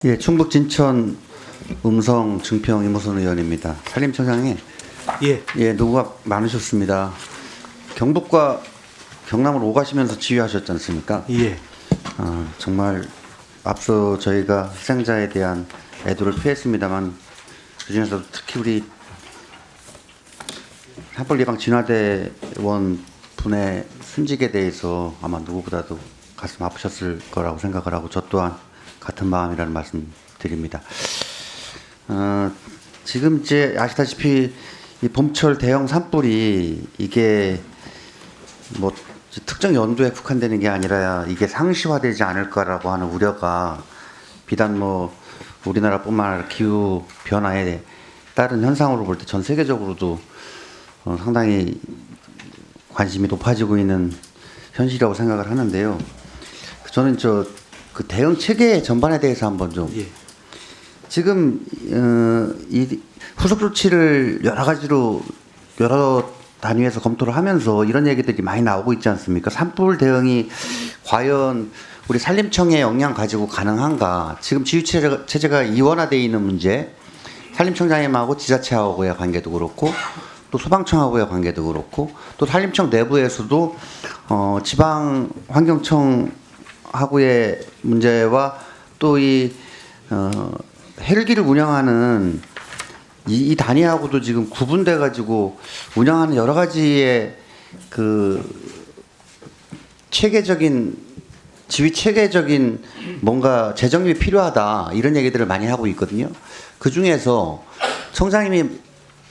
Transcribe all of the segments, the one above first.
예, 충북 진천 음성 증평 이모선 의원입니다. 산림청장님, 예, 노고가 많으셨습니다. 경북과 경남을 오가시면서 지휘하셨지 않습니까? 예. 정말 앞서 저희가 희생자에 대한 애도를 표했습니다만 그중에서도 특히 우리 산불 예방 진화대원 분의 순직에 대해서 아마 누구보다도 가슴 아프셨을 거라고 생각을 하고 저 또한 같은 마음이라는 말씀 드립니다. 지금 이제 아시다시피 이 봄철 대형 산불이 이게 뭐 특정 연도에 국한되는 게 아니라 이게 상시화되지 않을까라고 하는 우려가 비단 뭐 우리나라뿐만 아니라 기후 변화에 따른 현상으로 볼 때 전 세계적으로도 상당히 관심이 높아지고 있는 현실이라고 생각을 하는데요. 저는 그 대응 체계 전반에 대해서 한번 좀 지금 이 후속 조치를 여러 가지로 여러 단위에서 검토를 하면서 이런 얘기들이 많이 나오고 있지 않습니까? 산불 대응이 과연 우리 산림청의 역량 가지고 가능한가? 지금 지휘 체제가 이원화되어 있는 문제, 산림청장님하고 지자체하고의 관계도 그렇고, 또 소방청하고의 관계도 그렇고, 또 산림청 내부에서도 지방 환경청 하고의 문제와 또 이 헬기를 운영하는 이 단위하고도 지금 구분돼 가지고 운영하는 여러 가지의 그 체계적인 지휘 체계적인 뭔가 재정립이 필요하다 이런 얘기들을 많이 하고 있거든요. 그 중에서 청장님이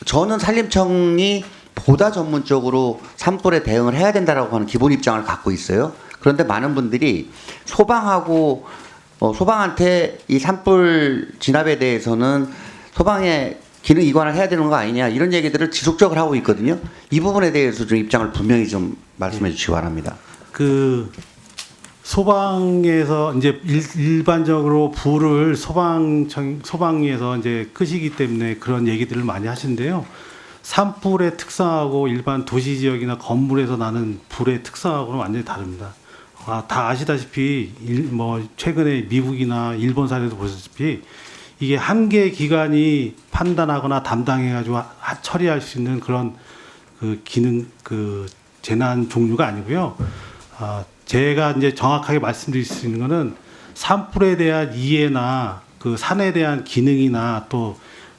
저는 산림청이 보다 전문적으로 산불에 대응을 해야 된다라고 하는 기본 입장을 갖고 있어요. 그런데 많은 분들이 소방하고 소방한테 이 산불 진압에 대해서는 소방의 기능 이관을 해야 되는 거 아니냐 이런 얘기들을 지속적으로 하고 있거든요. 이 부분에 대해서 좀 입장을 분명히 좀 말씀해 주시기 바랍니다. 그 소방에서 이제 일반적으로 불을 소방에서 이제 끄시기 때문에 그런 얘기들을 많이 하시는데요. 산불의 특성하고 일반 도시 지역이나 건물에서 나는 불의 특성하고는 완전히 다릅니다. 다 아시다시피 뭐 최근에 미국이나 일본 사례도 보셨다시피 이게 한 개 기관이 판단하거나 담당해가지고 처리할 수 있는 그런 그 기능 그 재난 종류가 아니고요. 제가 이제 정확하게 말씀드릴 수 있는 거는 산불에 대한 이해나 그 산에 대한 기능이나 또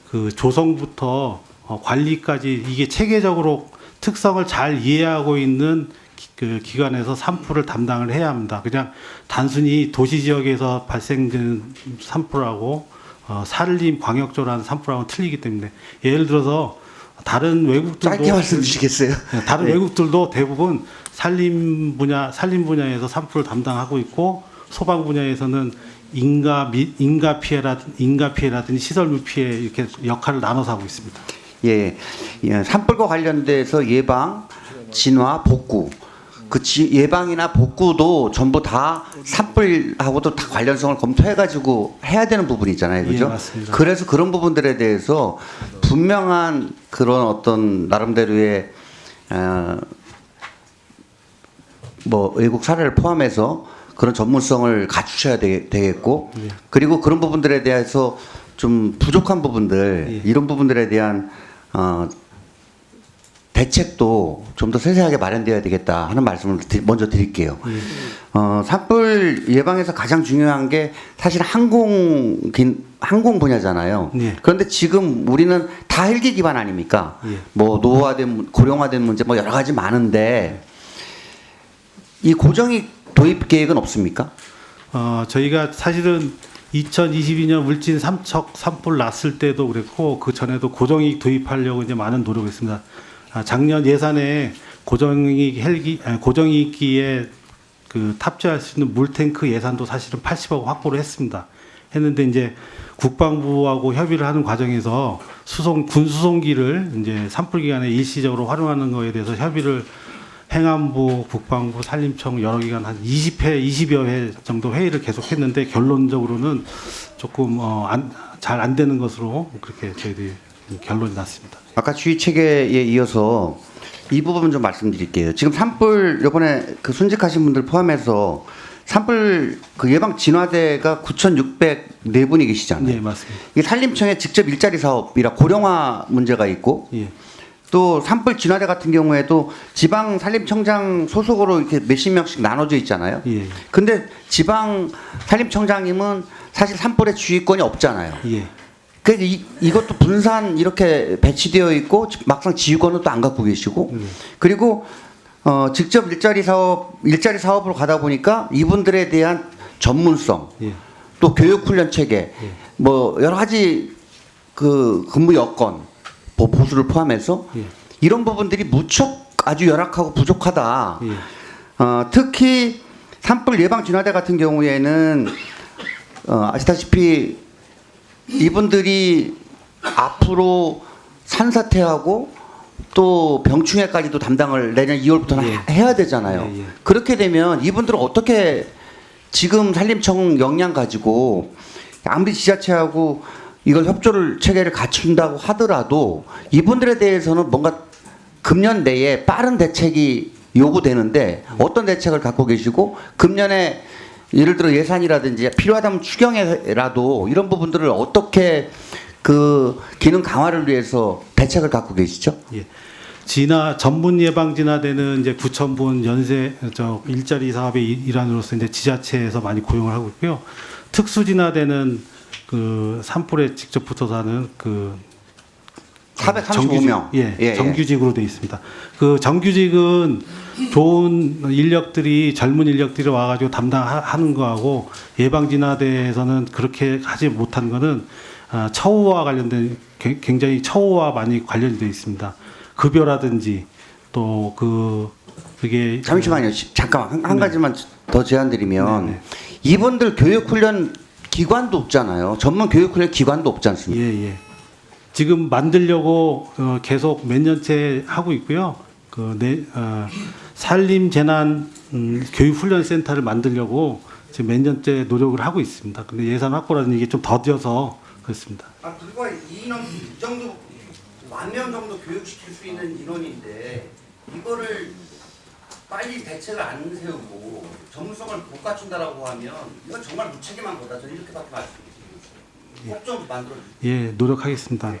그 조성부터 관리까지 이게 체계적으로 특성을 잘 이해하고 있는 그 기관에서 산불을 담당을 해야 합니다. 그냥 단순히 도시 지역에서 발생되는 산불하고 산림 광역적으로 하는 산불하고는 틀리기 때문에 예를 들어서 다른 외국들도 짧게 말씀 주시겠어요? 다른 외국들도 대부분 산림 분야에서 산불을 담당하고 있고 소방 분야에서는 인가 피해라든지 시설물 피해 이렇게 역할을 나눠서 하고 있습니다. 예, 산불과 관련돼서 예방, 진화, 복구. 예방이나 복구도 전부 다 산불하고도 다 관련성을 검토해가지고 해야 되는 부분이잖아요, 그죠? 예, 맞습니다. 그래서 그런 부분들에 대해서 분명한 그런 어떤 나름대로의 뭐 외국 사례를 포함해서 그런 전문성을 갖추셔야 되겠고, 그리고 그런 부분들에 대해서 좀 부족한 부분들, 이런 부분들에 대한 대책도 좀 더 세세하게 마련되어야 되겠다 하는 말씀을 먼저 드릴게요. 산불 예방에서 가장 중요한 게 사실 항공 분야잖아요. 그런데 지금 우리는 다 헬기 기반 아닙니까? 뭐 노후화된 고령화된 문제 뭐 여러 가지 많은데 이 고정익 도입 계획은 없습니까? 저희가 사실은 2022년 울진 삼척 산불 났을 때도 그랬고 그 전에도 고정익 도입하려고 이제 많은 노력을 했습니다. 작년 예산에 고정익기에 그 탑재할 수 있는 물탱크 예산도 사실은 80억 확보를 했습니다. 했는데 이제 국방부하고 협의를 하는 과정에서 군 수송기를 이제 산불 기간에 일시적으로 활용하는 거에 대해서 협의를 행안부, 국방부, 산림청 여러 기관 한 20여 회 정도 회의를 계속했는데 결론적으로는 조금 잘 안 되는 것으로 그렇게 저희들이 결론이 났습니다. 아까 주의 체계에 이어서 이 부분 좀 말씀드릴게요. 지금 산불 이번에 그 순직하신 분들 포함해서 산불 그 예방 진화대가 9,604분이 계시잖아요. 네, 맞습니다. 이 산림청의 직접 일자리 사업이라 고령화 문제가 있고 예. 또 산불 진화대 같은 경우에도 지방 산림청장 소속으로 이렇게 몇십 명씩 나눠져 있잖아요. 예. 근데 지방 산림청장님은 사실 산불의 주의권이 없잖아요. 예. 그 이것도 분산 이렇게 배치되어 있고 막상 지휘권은 또 안 갖고 계시고 그리고 직접 일자리 사업으로 가다 보니까 이분들에 대한 전문성 예. 또 교육 훈련 체계 뭐 여러 가지 그 근무 여건 보수를 포함해서 예. 이런 부분들이 무척 아주 열악하고 부족하다. 예. 특히 산불 예방 진화대 같은 경우에는 아시다시피 이분들이 앞으로 산사태하고 또 병충해까지도 담당을 내년 2월부터는 예. 해야 되잖아요. 예, 예. 그렇게 되면 이분들은 어떻게 지금 산림청 역량 가지고 아무리 지자체하고 이걸 협조를 체계를 갖춘다고 하더라도 이분들에 대해서는 뭔가 금년 내에 빠른 대책이 요구되는데 어떤 대책을 갖고 계시고 금년에 예를 들어 예산이라든지 필요하다면 추경에라도 이런 부분들을 어떻게 그 기능 강화를 위해서 대책을 갖고 계시죠? 예. 전문 예방 진화대는 이제 구천분 연세 일자리 사업의 일환으로서 이제 지자체에서 많이 고용을 하고 있고요. 특수 진화대는 그 산불에 직접 붙어서 하는 그 435명. 예, 정규직으로 되어 있습니다. 그 정규직은 좋은 인력들이 젊은 인력들이 와가지고 담당하는 거하고 예방 진화대에서는 그렇게 하지 못한 거는 처우와 관련된 굉장히 처우와 많이 관련이 되어 있습니다. 급여라든지 또 그게 잠시만요. 잠깐만 한 가지만 더 제안드리면 네, 네. 이분들 교육 훈련 기관도 없잖아요. 전문 교육 훈련 기관도 없지 않습니까? 예, 예. 지금 만들려고 계속 몇 년째 하고 있고요. 산림재난 교육훈련센터를 만들려고 지금 몇 년째 노력을 하고 있습니다. 근데 예산 확보라는 이게 좀 더뎌서 그렇습니다. 그리고 이 정도 10,000명 정도 교육시킬 수 있는 인원인데 이거를 빨리 대책을 안 세우고 전문성을 못 갖춘다라고 하면 이건 정말 무책임한 거다. 저는 이렇게밖에 말씀드리겠습니다. 꼭 좀 만들어 주세요. 예, 노력하겠습니다. 네.